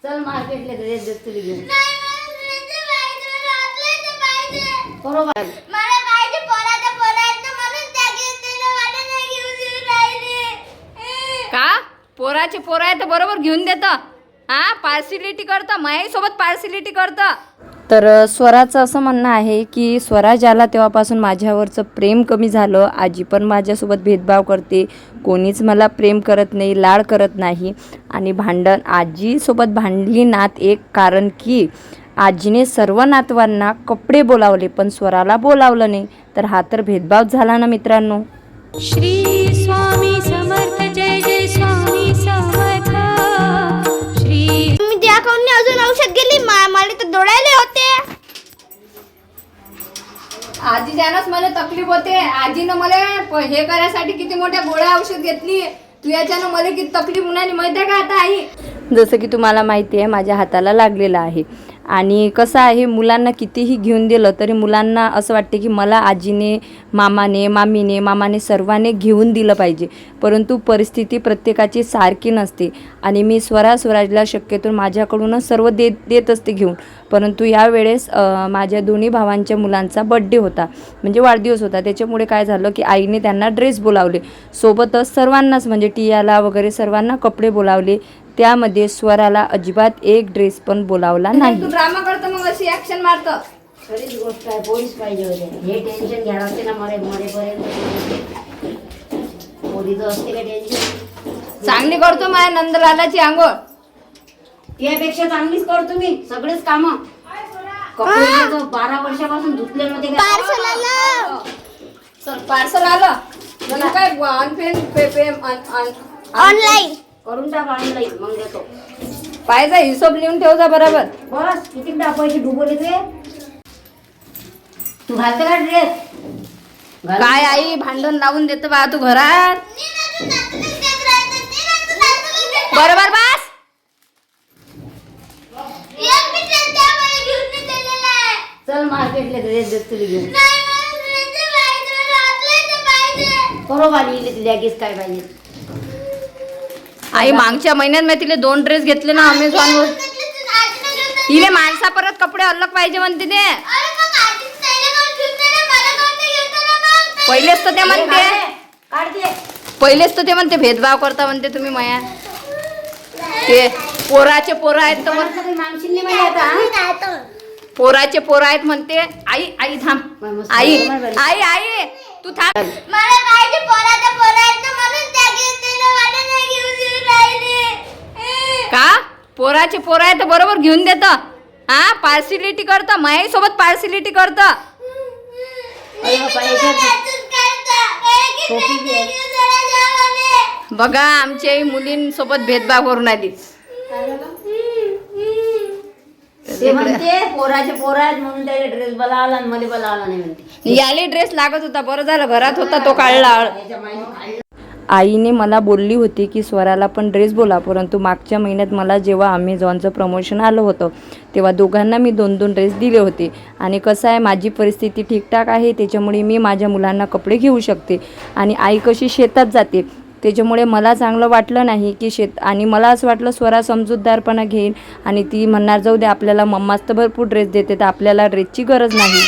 चल मार्केटला ड्रेस देतो घेऊन. बरोबर मला पाहिजे पोराचा पोराचा म्हणून त्या घेऊन मला नाही घेऊन राहिले. का पोराचे पोरं आहे तर बरोबर घेऊन देतं. हा पार्सिलिटी करतं, माझ्यासोबत पार्सिलिटी करतं. तर स्वराचं असं म्हणणं आहे की स्वरा ज्याला तेव्हापासून माझ्यावरचं प्रेम कमी झालं. आजी पण माझ्यासोबत भेदभाव करते, कोणीच मला प्रेम करत नाही, लाड करत नाही. आणि भांडण आजीसोबत भांडली नात एक कारण की आजीने सर्व नातवांना कपडे बोलावले पण स्वराला बोलावलं नाही. तर हा तर भेदभाव झाला ना मित्रांनो. श्री स्वामी समर्थ जय जय स्वामी समर्थ. श्री मी त्या कोणी अजून औषध गेली मला तर डोळ्याले होते. आजी ज्यानंच मला तकलीफ होते. आजीनं मला हे करायसाठी किती मोठ्या गोळ्या औषध घेतली. तू याच्यानं मला किती तकलीफ होणार माहिती आहे का आता आई. जसं की तुम्हाला माहिती आहे माझ्या हाताला लागलेलं आहे. आणि कसं आहे मुलांना कितीही घेऊन दिलं तरी मुलांना असं वाटते की मला आजीने मामाने सर्वांनी घेऊन दिलं पाहिजे. परंतु परिस्थिती प्रत्येकाची सारखी नसते. आणि मी स्वराजला शक्यतो माझ्याकडूनच सर्व देत असते घेऊन. परंतु यावेळेस माझ्या दोन्ही भावांच्या मुलांचा बड्डे होता, म्हणजे वाढदिवस होता. त्याच्यामुळे काय झालं की आईने त्यांना ड्रेस बोलावले. सोबतच सर्वांनाच म्हणजे टियाला वगैरे सर्वांना कपडे बोलावले. त्यामध्ये स्वराला अजिबात एक ड्रेस पण बोलावला नाही. तू ड्रामा करतो मग अशी ऍक्शन मारतं. खरीच गोष्ट आहे. पोलीस पाहिजे होते. हे टेन्शन घ्यावं लागते ना मरेपर्यंत. पोलीचं असते का टेन्शन. चांगली करतो माझ्या नंदलालाची आंघोळ. त्यापेक्षा चांगलीच करतो मी सगळेच कामं. कपडे 12 वर्षापासून धुतले नव्हते का. पार्सल आलं. चल पार्सल आलं. मला काय ऑनलाईन करून टाक ऑनलाईन मग देतो. पाहिजे हिशोब लिहून ठेवजा बरोबर. बस किती पैसे डुबवले तू घालते का ड्रेस. काय आई भांडण लावून देतो बा तू घरात. बरोबर बस. चल मार्केटला ड्रेस देतो घेऊन. बरोबर इले लगेच काय पाहिजे. आई मागच्या महिन्यात मी तिला 2 ड्रेस घेतले ना अमेझॉनवर. इले माणसा परत कपडे अलग पाहिजे म्हणते ते. पहिलेच तर ते म्हणते भेदभाव करता म्हणते तुम्ही माया. ते पोराचे पोरं आहेत तर मागशील नाही माहिती आता. पोराचे पोरं आहेत म्हणते. आई थांब. आई तू थांब. मला पाहिजे पोराचा पोराचा म्हणून त्या घेऊन मला नाही घेऊन राहिले. का पोराचे पोरं आहे तर बरोबर घेऊन देतं. हा पार्सिलिटी करतं, माझ्यासोबत पार्सिलिटी करतं. बघा आमच्या मुलींसोबत भेदभाव करून आली. ते म्हणते पोराचे पोर आहेत म्हणून त्याला ड्रेस बोलावला आणि मला बोलावला नाही म्हणते. याले ड्रेस लागत होता, बरं झालं घरात होता तो काढला. आईने मला बोलली होती की स्वराला पण ड्रेस बोला. परंतु मागच्या महिन्यात मला जेव्हा अमेझॉनचं प्रमोशन आलं होतं तेव्हा दोघांना मी 2 ड्रेस दिले होते. आणि कसं आहे माझी परिस्थिती ठीकठाक आहे त्याच्यामुळे मी माझ्या मुलांना कपडे घेऊ शकते. आणि आई कशी शेतात जाते त्याच्यामुळे मला चांगलं वाटलं नाही की आणि मला असं वाटलं स्वरा समजूतदारपणा घेईल आणि ती म्हणणार जाऊ दे आपल्याला मम्माच तर भरपूर ड्रेस देते तर आपल्याला ड्रेसची गरज नाही.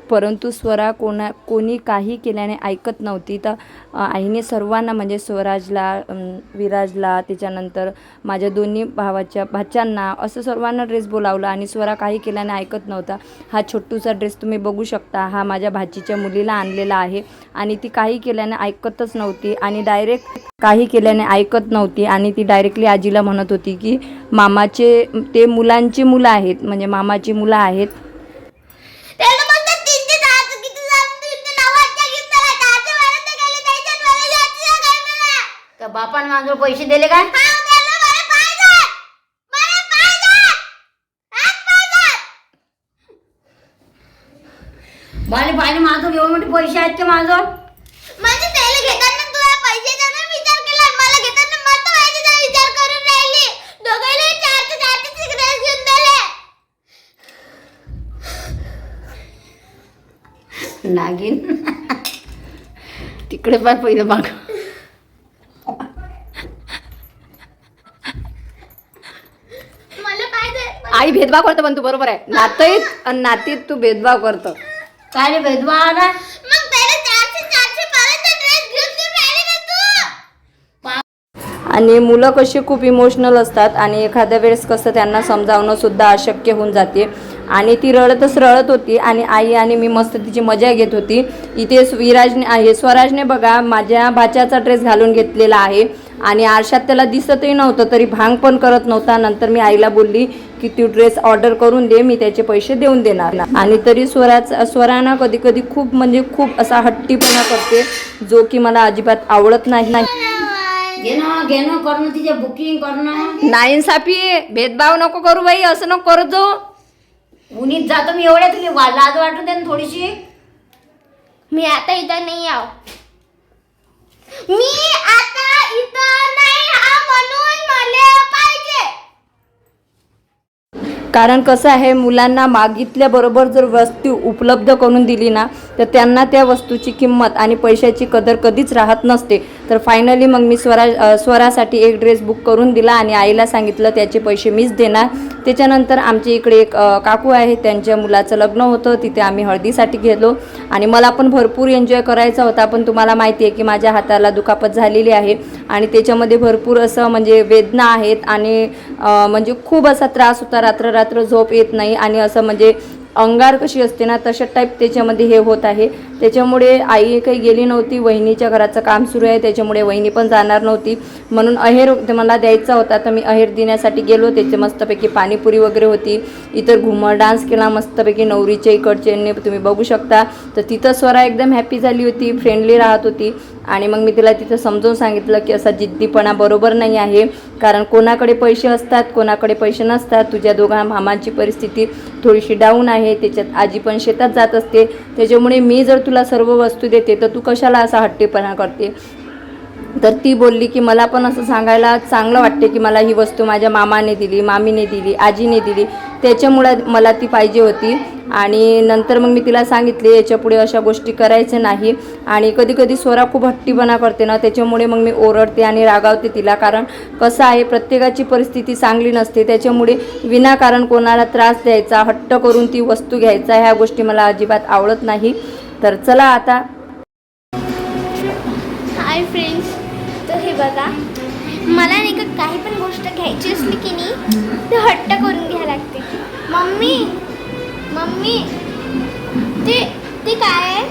परंतु स्वरा कोणी काही केल्याने ऐकत नव्हती. तर आईने सर्वांना म्हणजे स्वराजला, विराजला, त्याच्यानंतर माझ्या दोन्ही भाच्यांना असं सर्वांना ड्रेस बोलावला. आणि स्वरा काही केल्याने ऐकत नव्हता. हा छोटूसा ड्रेस तुम्ही बघू शकता. हा माझ्या भाचीच्या मुलीला आणलेला आहे. आणि ती काही केल्याने ऐकतच नव्हती आणि ती डायरेक्टली आजीला म्हणत होती की मामाचे ते मुलांची मुलं आहेत म्हणजे मामाची मुलं आहेत. बापाने माझ्यावर पैसे दिले का. मला पाहिजे माझं एवढे मोठे पैसे आहेत का माझं. म्हणजे त्याला घेताना नागिन तिकडे पाय पहिलं माग. मला पाहिजे. आई भेदभाव करतो पण तू बरोबर आहे. नातीत आणि नातीत तू भेदभाव करतो. काय रे भेदभाव आला? मग पहिले 400 पर्यंत ड्रेस घेऊन राहिली ना तू. आणि मुलं कशी खूप इमोशनल असतात आणि एखाद्या वेळेस कसं त्यांना समजावणं सुद्धा अशक्य होऊन जाते. आणि ती रडत होती आणि आई आणि मी मस्त तिची मजा घेत होती. इथे स्वराजने बघा माझ्या भाच्याचा ड्रेस घालून घेतलेला आहे आणि आरशात त्याला दिसतही नव्हतं तरी भांग पण करत नव्हता. नंतर मी आईला बोलली की तू ड्रेस ऑर्डर करून दे, मी त्याचे पैसे देऊन देणार. आणि तरी स्वराना कधी कधी खूप म्हणजे खूप असा हट्टीपणा करते जो की मला अजिबात आवडत नाही. घेणं करणं तिचे बुकिंग करणं. नाही सापी भेदभाव नको करू बाई, असं नको करत जो. उन्हीत जातो मी एवढ्या तुला लाज वाटू दे ना थोडीशी. मी आता इथं नाही आव. मी आता इथं नाही आव म्हणून मला पाहिजे. कारण कसं आहे मुलांना मागितल्याबरोबर जर वस्तू उपलब्ध करून दिली ना तर त्यांना त्या वस्तूची किंमत आणि पैशाची कदर कधीच राहत नसते. तर फायनली मग मी स्वरासाठी एक ड्रेस बुक करून दिला आणि आईला सांगितलं त्याचे पैसे मीच देणार. त्याच्यानंतर आमच्या इकडे एक काकू आहे, त्यांच्या मुलाचं लग्न होतं, तिथे आम्ही हळदीसाठी गेलो आणि मला पण भरपूर एन्जॉय करायचा होता. पण तुम्हाला माहिती आहे की माझ्या हाताला दुखापत झालेली आहे आणि त्याच्यामध्ये भरपूर असं म्हणजे वेदना आहेत आणि म्हणजे खूप असा त्रास होता. रात्र झोप येत नाही आणि असं म्हणजे अंगार कशी असते ना तशा टाईप त्याच्यामध्ये हे होत आहे. त्याच्यामुळे आई काही गेली नव्हती, वहिनीच्या घराचं काम सुरू आहे त्याच्यामुळे वहिनी पण जाणार नव्हती. म्हणून अहेर मला द्यायचा होता तर मी अहेर देण्यासाठी गेलो. त्याचे मस्तपैकी पाणीपुरी वगैरे होती. इतर घुमर डान्स केला मस्तपैकी नवरीच्या इकडचे तुम्ही बघू शकता. तर तिथं स्वरा एकदम हॅपी झाली होती, फ्रेंडली राहत होती. आणि मग मी तिला तिथं समजावून सांगितलं की असा जिद्दीपणा बरोबर नाही आहे. कारण कोणाकडे पैसे असतात कोणाकडे पैसे नसतात. तुझ्या दोघा मामांची परिस्थिती थोडीशी डाऊन आहे, त्याच्यात आजी पण शेतात जात असते. त्याच्यामुळे मी जर तुला सर्व वस्तू देते तर तू कशाला असा हट्टीपणा करते. तर ती बोलली की मला पण असं सांगायला चांगलं वाटते की मला ही वस्तू माझ्या मामाने दिली, मामीने दिली, आजीने दिली, त्याच्यामुळे मला ती पाहिजे होती. आणि नंतर मग मी तिला सांगितले याच्यापुढे अशा गोष्टी करायच्या नाही. आणि कधी कधी स्वरा खूप हट्टीपणा करते ना त्याच्यामुळे मग मी ओरडते आणि रागावते तिला. कारण कसं आहे प्रत्येकाची परिस्थिती चांगली नसते, त्याच्यामुळे विनाकारण कोणाला त्रास द्यायचा, हट्ट करून ती वस्तू घ्यायचा, ह्या गोष्टी मला अजिबात आवडत नाही. तर चला आता. हाय फ्रेंड्स, तर हे बघा मला नाही का काही पण गोष्ट घ्यायची असली की नाही ते हट्ट करून घ्यायला लागते. मम्मी मम्मी ते काय आहे?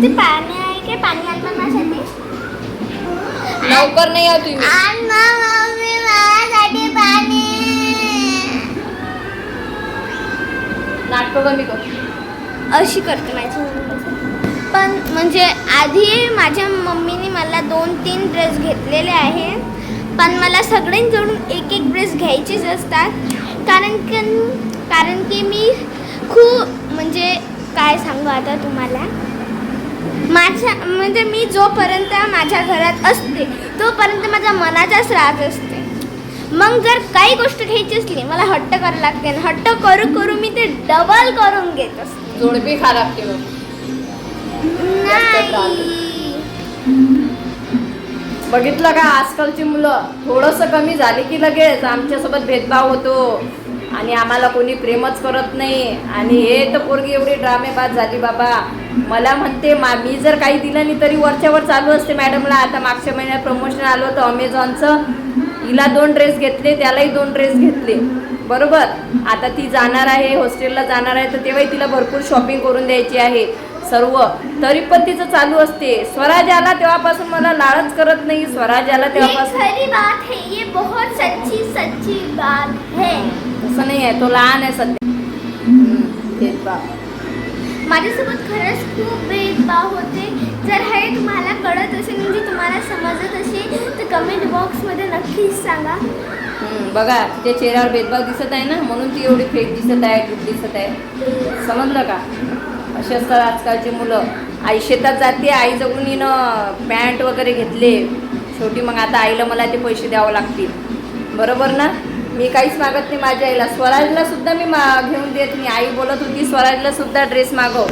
ते पाणी आहे काय? पाणी आण माझ्यासाठी. लवकर नाही आहो तुम्ही. आण ना मम्मी माझ्यासाठी पाणी. नाटकं कमी कर. अशी करते माझी मम्मी. पण म्हणजे आधी माझ्या मम्मीने मला 2-3 ड्रेस घेतलेले आहे. पण मला सगळ्यांकडून एक ड्रेस घ्यायचेच असतात. कारण की मी खूप म्हणजे काय सांगू आता तुम्हाला, म्हणजे मी जोपर्यंत माझ्या घरात असते तोपर्यंत माझ्या मनाचाच राहत असते. मग जर काही गोष्ट घ्यायची असली मला हट्ट करायला लागते आणि हट्ट करू मी ते डबल करून घेत असते. जोडपी खा लागते मग. बघितलं का आजकालची मुलं थोडंसं कमी झाली की लगेच आमच्यासोबत भेदभाव होतो आणि आम्हाला कोणी प्रेमच करत नाही. आणि हे तर पोरगी एवढी ड्रामेबाज झाली बाबा. मला म्हणते मी जर काही दिलं नाही तरी वरच्यावर चालू असते मॅडमला. आता मागच्या महिन्यात प्रमोशन आलं होतं अमेझॉनचं, हिला 2 ड्रेस घेतले, त्यालाही 2 ड्रेस घेतले बरोबर. आता ती जाणार आहे हॉस्टेलला जाणार आहे तर तेव्हाही तिला भरपूर शॉपिंग करून द्यायची आहे सर्व. तरी पण तिचं चालू असते. स्वराज आला तेव्हापासून मला लाळच करत नाही. स्वराज आला तेव्हापासून. खरी बात है, ये बहुत सच्ची बात है. तसं नाही आहे, तो लहान आहे सध्या. भेदभाव माझ्यासोबत खरंच खूप भेदभाव होते. जर हे तुम्हाला कळत असेल म्हणजे तुम्हाला समजत असेल तर कमेंट बॉक्समध्ये नक्कीच सांगा. बघा तिच्या चेहऱ्यावर भेदभाव दिसत आहे ना, म्हणून ती एवढी फेक दिसत आहे, गुड दिसत आहे. समजलं का? असे असतात आजकालची मुलं. आई शेतात जाते, आई जवळून हिनं पॅन्ट वगैरे घेतले शेवटी. मग आता आईला मला ते पैसे द्यावं लागतील बरोबर ना. मी काहीच मागत नाही माझ्या आईला. स्वराजला सुद्धा मी घेऊन देत नाही. आई बोलत होती स्वराजला सुद्धा ड्रेस मागव,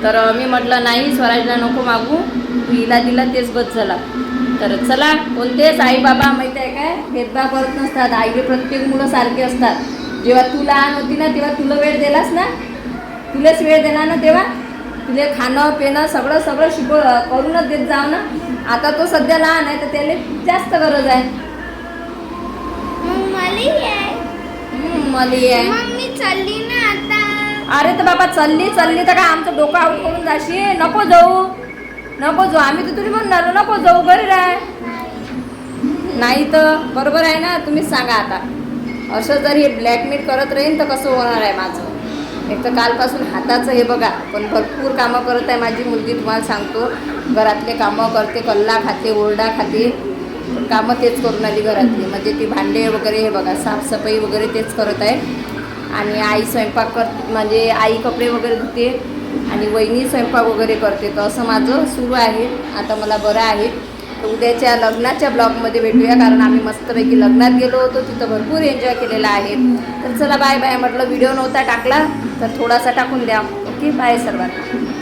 तर मी म्हटलं नाही स्वराजला नको मागू, तू हिला दिला तेच बस झाला. तर चला, कोणतेच आई बाबा माहिती आहे काय भेदभाव करत नसतात. आईले प्रत्येक मुलं सारखे असतात. जेव्हा तू लहान होती ना तेव्हा तुला वेळ दिलास ना, तुलाच वेळ दिला ना, तेव्हा तुला खाणं पिणं सगळं सगळं करूनच देत जाऊ ना. आता तो सध्या लहान आहे तर त्याला जास्त गरज आहे. मग मलाही आहे. मला आहे. मग मी चालली ना आता. अरे तर बाबा चालली तर काय आमचं डोकं आऊट करून जाशील? नको जाऊ आम्ही तर तुला म्हणणार नको जाऊ, घरी राह. नाही तर बरोबर आहे ना, तुम्हीच सांगा आता. असं जर हे ब्लॅकमेल करत राहील तर कसं होणार आहे माझं? एक तर कालपासून हाताचं हे बघा, पण भरपूर कामं करत आहे माझी मुलगी, तुम्हाला सांगतो. घरातले कामं करते, कल्ला खाते, ओरडा खाते, कामं तेच करून आली घरातली. म्हणजे ती भांडे वगैरे हे बघा, साफसफाई वगैरे तेच करत आहे. आणि आई स्वयंपाक करते, म्हणजे आई कपडे वगैरे धुते आणि वहिनी स्वयंपाक वगैरे करते. तर असं माझं सुरू आहे. आता मला बरं आहे. तर उद्याच्या लग्नाच्या ब्लॉगमध्ये भेटूया, कारण आम्ही मस्तपैकी लग्नात गेलो होतो, तिथं भरपूर एन्जॉय केलेला आहे. तर चला बाय बाय म्हटलं, व्हिडिओ नव्हता टाकला तर थोडासा टाकून द्या. ओके, बाय सर्वांना.